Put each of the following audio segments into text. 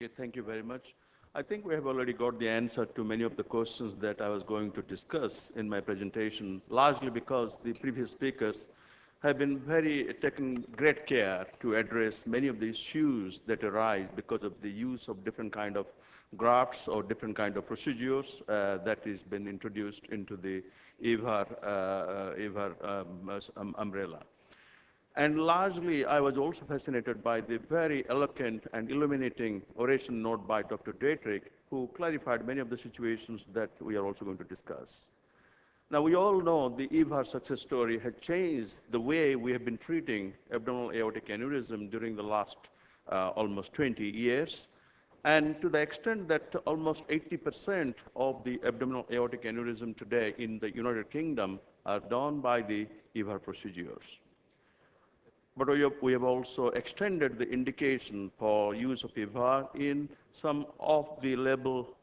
Okay, thank you very much. I think we have already got the answer to many of the questions that I was going to discuss in my presentation, largely because the previous speakers have been taking great care to address many of the issues that arise because of the use of different kind of grafts or different kind of procedures that has been introduced into the APVIC-IV umbrella. And largely, I was also fascinated by the very eloquent and illuminating oration note by Dr. Dietrich, who clarified many of the situations that we are also going to discuss. Now, we all know the EVAR success story had changed the way we have been treating abdominal aortic aneurysm during the last almost 20 years. And to the extent that almost 80% of the abdominal aortic aneurysm today in the United Kingdom are done by the EVAR procedures. But we have also extended the indication for use of EVAR in some of the label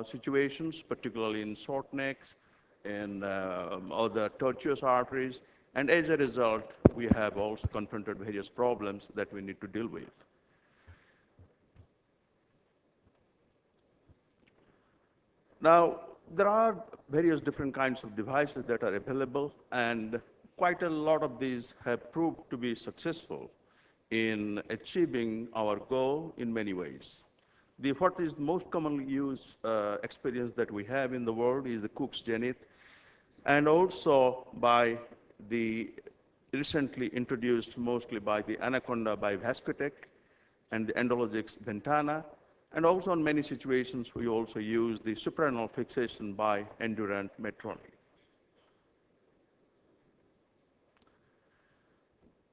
situations, particularly in short necks and other tortuous arteries. And as a result, we have also confronted various problems that we need to deal with. Now, there are various different kinds of devices that are available, and quite a lot of these have proved to be successful in achieving our goal in many ways. What is most commonly used experience that we have in the world is the Cook's Zenith, and also by the recently introduced mostly by the Anaconda by Vascotec and the Endologix Ventana, and also in many situations we also use the suprarenal fixation by Endurant Medtronic.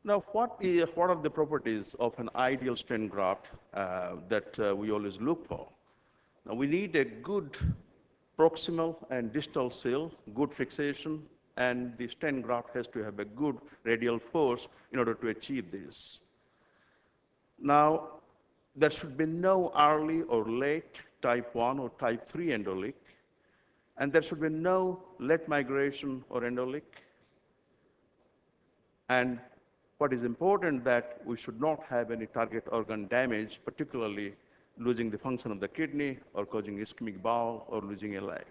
Now, what are the properties of an ideal stent graft that we always look for? Now, we need a good proximal and distal seal, good fixation, and the stent graft has to have a good radial force in order to achieve this. Now, there should be no early or late type 1 or type 3 endoleak, and there should be no late migration or endoleak. And what is important that we should not have any target organ damage, particularly losing the function of the kidney or causing ischemic bowel or losing a leg.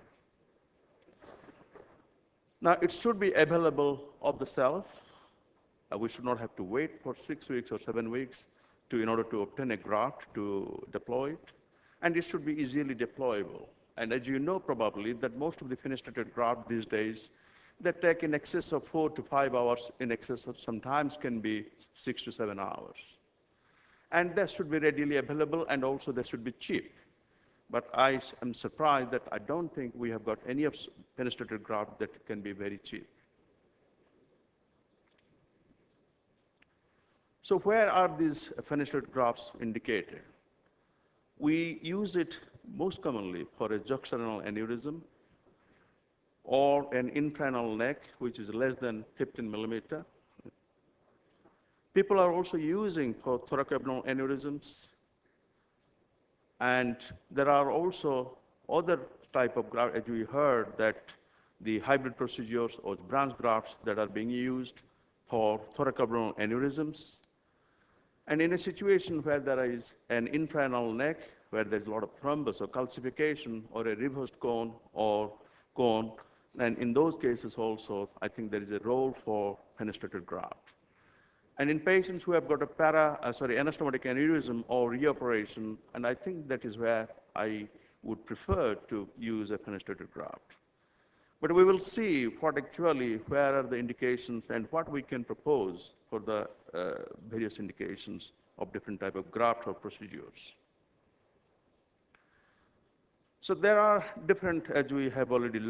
Now, it should be available off the shelf. We should not have to wait for 6 weeks or 7 weeks in order to obtain a graft to deploy it. And it should be easily deployable. And as you know probably that most of the fenestrated grafts these days, they take in excess of 4 to 5 hours, in excess of sometimes can be 6 to 7 hours. And that should be readily available, and also they should be cheap. But I am surprised that I don't think we have got any of fenestrated graft that can be very cheap. So where are these fenestrated grafts indicated? We use it most commonly for a juxtarenal aneurysm or an infrarenal neck, which is less than 15 millimeter. People are also using for thoracoabdominal aneurysms. And there are also other type of graft, as we heard, that the hybrid procedures or branch grafts that are being used for thoracoabdominal aneurysms. And in a situation where there is an infrarenal neck, where there's a lot of thrombus or calcification or a reversed cone or cone, and in those cases also, I think there is a role for fenestrated graft. And in patients who have got a anastomotic aneurysm or reoperation, and I think that is where I would prefer to use a fenestrated graft. But we will see where are the indications and what we can propose for the various indications of different type of graft or procedures. So there are different, as we have already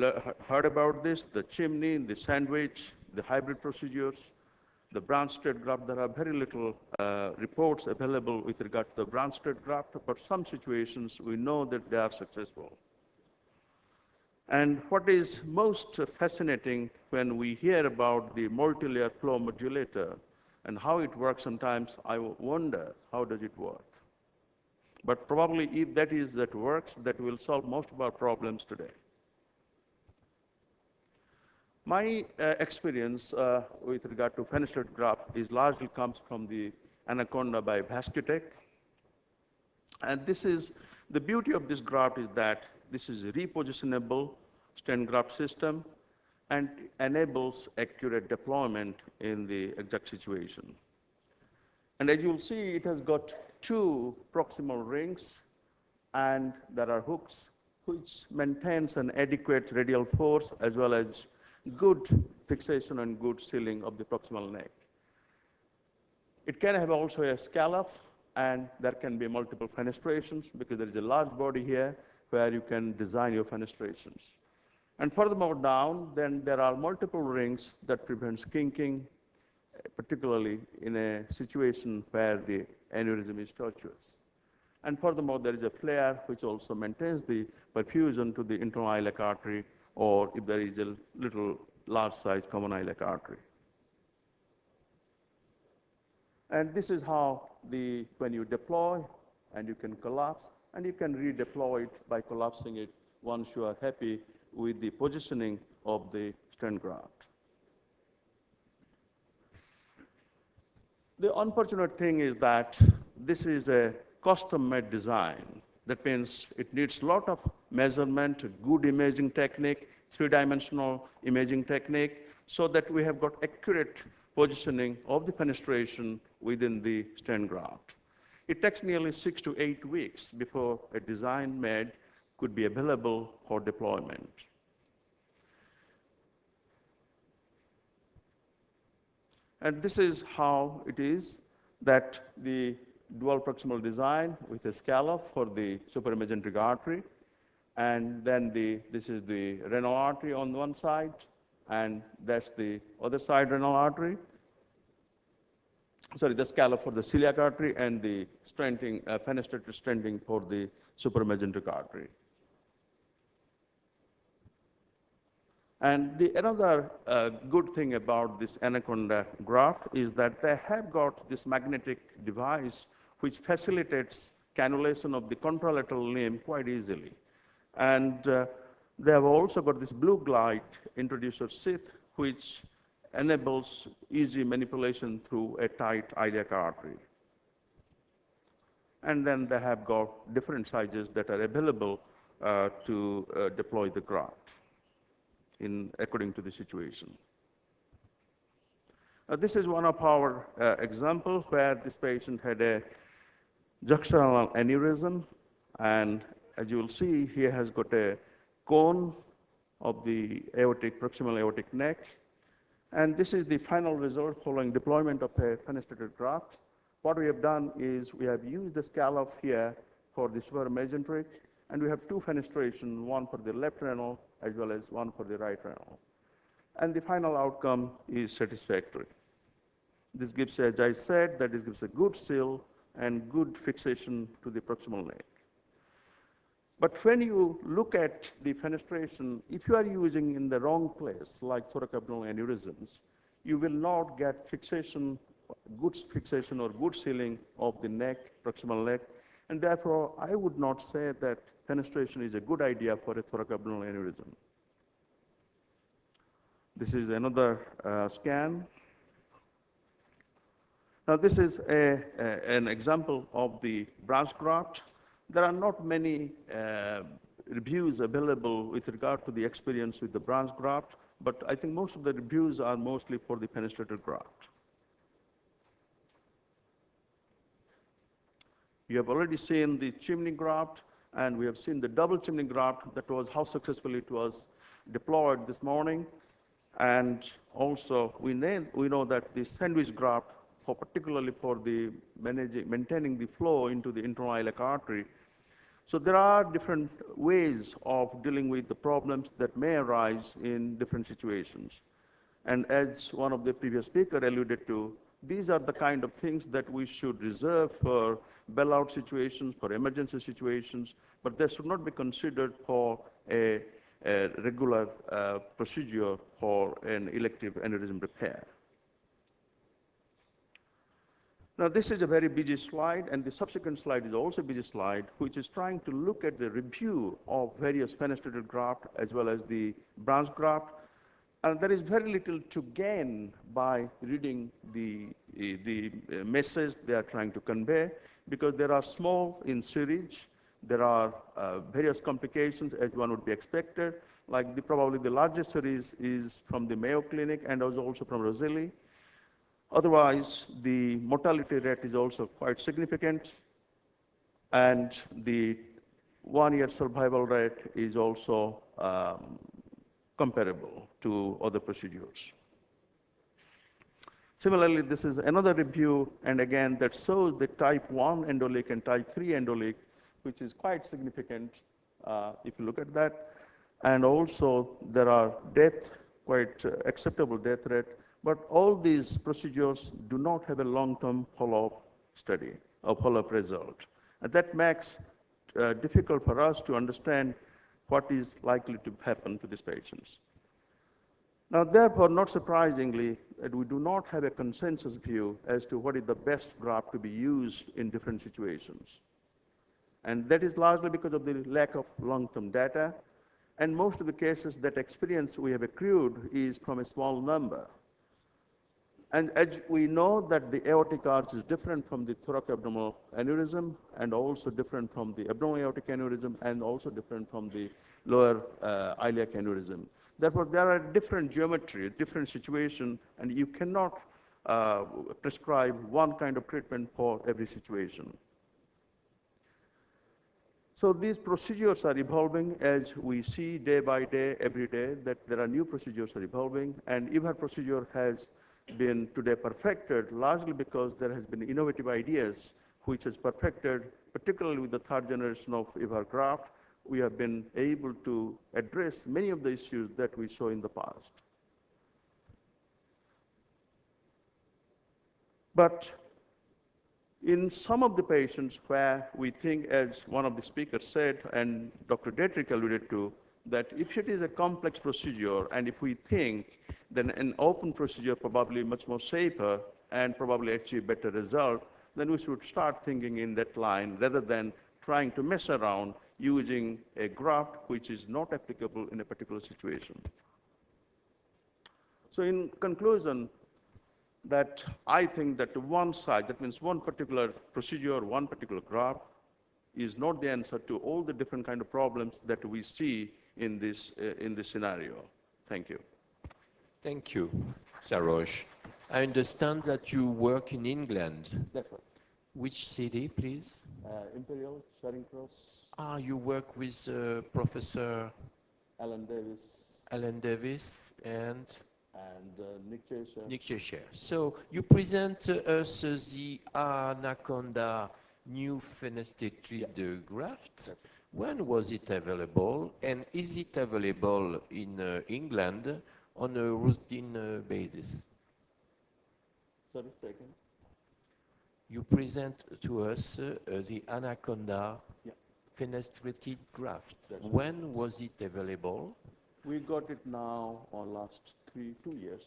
heard about this, the chimney, the sandwich, the hybrid procedures, the branch-state graft. There are very little reports available with regard to the branch-state graft, but some situations we know that they are successful. And what is most fascinating when we hear about the multilayer flow modulator and how it works, sometimes I wonder, how does it work? But probably if that works, that will solve most of our problems today. My experience with regard to fenestrated graft is largely comes from the Anaconda by Vascotec. And this is, the beauty of this graft is that this is a repositionable stent graft system and enables accurate deployment in the exact situation. And as you'll see, it has got two proximal rings, and there are hooks which maintains an adequate radial force as well as good fixation and good sealing of the proximal neck. It can have also a scallop, and there can be multiple fenestrations because there is a large body here where you can design your fenestrations. And furthermore down, then there are multiple rings that prevents kinking, particularly in a situation where the aneurysm is tortuous. And furthermore, there is a flare which also maintains the perfusion to the internal iliac artery, or if there is a little large size common iliac artery. And this is how when you deploy, and you can collapse, and you can redeploy it by collapsing it once you are happy with the positioning of the stent graft. The unfortunate thing is that this is a custom-made design. That means it needs a lot of measurement, good imaging technique, three-dimensional imaging technique, so that we have got accurate positioning of the fenestration within the stent graft. It takes nearly 6 to 8 weeks before a design made could be available for deployment. And this is how it is, that the dual proximal design with a scallop for the supramesenteric artery, and then this is the renal artery on one side, and that's the other side renal artery. Sorry, the scallop for the celiac artery, and the stenting, fenestrated stenting for the supramesenteric artery. And another good thing about this Anaconda graft is that they have got this magnetic device which facilitates cannulation of the contralateral limb quite easily. And they have also got this blue glide introducer sheath which enables easy manipulation through a tight iliac artery. And then they have got different sizes that are available to deploy the graft according to the situation. This is one of our examples where this patient had a juxtarenal aneurysm, and as you will see, he has got a cone of the proximal aortic neck. And this is the final result following deployment of a fenestrated graft. What we have done is we have used the scallop here for the supramesenteric, and we have two fenestrations, one for the left renal as well as one for the right renal. And the final outcome is satisfactory. This gives, as I said, that this gives a good seal and good fixation to the proximal neck. But when you look at the fenestration, if you are using in the wrong place, like thoracoabdominal aneurysms, you will not get fixation, good fixation or good sealing of the neck, proximal neck, and therefore I would not say that fenestration is a good idea for a thoracoabdominal aneurysm. This is another scan. Now this is an example of the branch graft. There are not many reviews available with regard to the experience with the branch graft, but I think most of the reviews are mostly for the fenestrated graft. You have already seen the chimney graft, and we have seen the double chimney graft. That was how successfully it was deployed this morning. And also, we know that the sandwich graft, particularly for the maintaining the flow into the internal iliac artery. So there are different ways of dealing with the problems that may arise in different situations. And as one of the previous speakers alluded to, these are the kind of things that we should reserve for bailout situations, for emergency situations, but they should not be considered for a regular procedure for an elective aneurysm repair. Now, this is a very busy slide, and the subsequent slide is also a busy slide, which is trying to look at the review of various fenestrated graft as well as the branch graft. And there is very little to gain by reading the message they are trying to convey, because there are small in series. There are various complications as one would be expected, like probably the largest series is from the Mayo Clinic and also from Roselli. Otherwise, the mortality rate is also quite significant, and the one-year survival rate is also comparable to other procedures. Similarly, this is another review, and again, that shows the type 1 endoleak and type 3 endoleak, which is quite significant if you look at that. And also, there are quite acceptable death rate, but all these procedures do not have a long-term follow-up study or follow-up result. And that makes difficult for us to understand what is likely to happen to these patients. Now, therefore, not surprisingly, we do not have a consensus view as to what is the best graft to be used in different situations. And that is largely because of the lack of long-term data. And most of the cases that experience we have accrued is from a small number. And as we know that the aortic arch is different from the thoracoabdominal aneurysm, and also different from the abdominal aortic aneurysm, and also different from the lower iliac aneurysm. Therefore, there are different geometry, different situations, and you cannot prescribe one kind of treatment for every situation. So these procedures are evolving as we see day by day, every day, that there are new procedures are evolving, and EVAR procedure has been today perfected largely because there has been innovative ideas which has perfected, particularly with the third generation of EVAR graft. We have been able to address many of the issues that we saw in the past. But in some of the patients where we think, as one of the speakers said, and Dr. Dietrich alluded to, that if it is a complex procedure, and if we think, then an open procedure probably much more safer and probably achieve better result, then we should start thinking in that line rather than trying to mess around using a graft which is not applicable in a particular situation. So in conclusion, that I think that one side, that means one particular procedure, one particular graft, is not the answer to all the different kind of problems that we see in this scenario. Thank you. Thank you, Saroj. I understand that you work in England. That's right. Which city, please? Imperial, Charing Cross. Ah, you work with Professor Alan Davis. Alan Davis and Nick Cheshire. Nick Cheshire. So you present us the Anaconda new fenestrated graft. Yep. When was it available, and is it available in England on a routine basis? Sorry, second. You present to us the Anaconda fenestrated graft. That's when right. was it available? We got it now on last 2 years.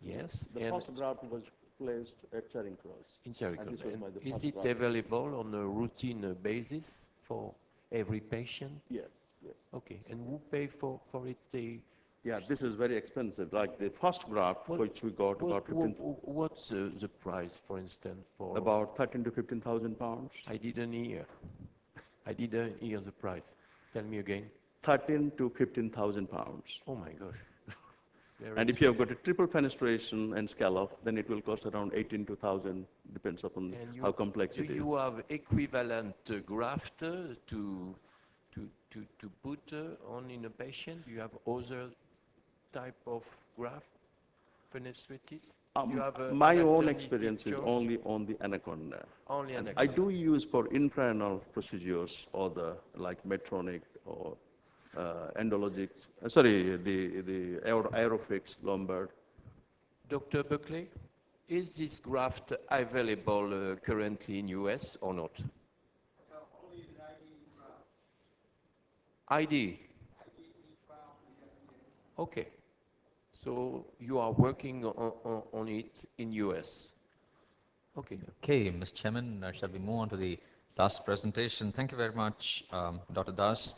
Yes. The first graft was placed at Charing Cross. In Charing Cross. Is it graft. available on a routine basis for every patient? Yes, yes. Okay. And who pay for it? Yeah, this is very expensive. Like the first graft, which we got about 15, what's the price, for instance, for about 13 to 15,000 pounds. I didn't hear the price. Tell me again. 13 to 15,000 pounds. Oh my gosh. And if you have got a triple fenestration and scallop, then it will cost around 18 to 1,000, depends upon how complex it is. Do you have equivalent graft to put on in a patient? Do you have other type of graft fenestrated? My own experience is only on the Anaconda. Only Anaconda. I do use for infrarenal procedures or like Medtronic or endologic, the Aerofix Lombard. Dr. Buckley, is this graft available currently in US or not? Only in ID trial. ID? Trial for the FDA. Okay. So you are working on it in US. Okay. Okay, Mr. Chairman, shall we move on to the last presentation? Thank you very much, Dr. Das.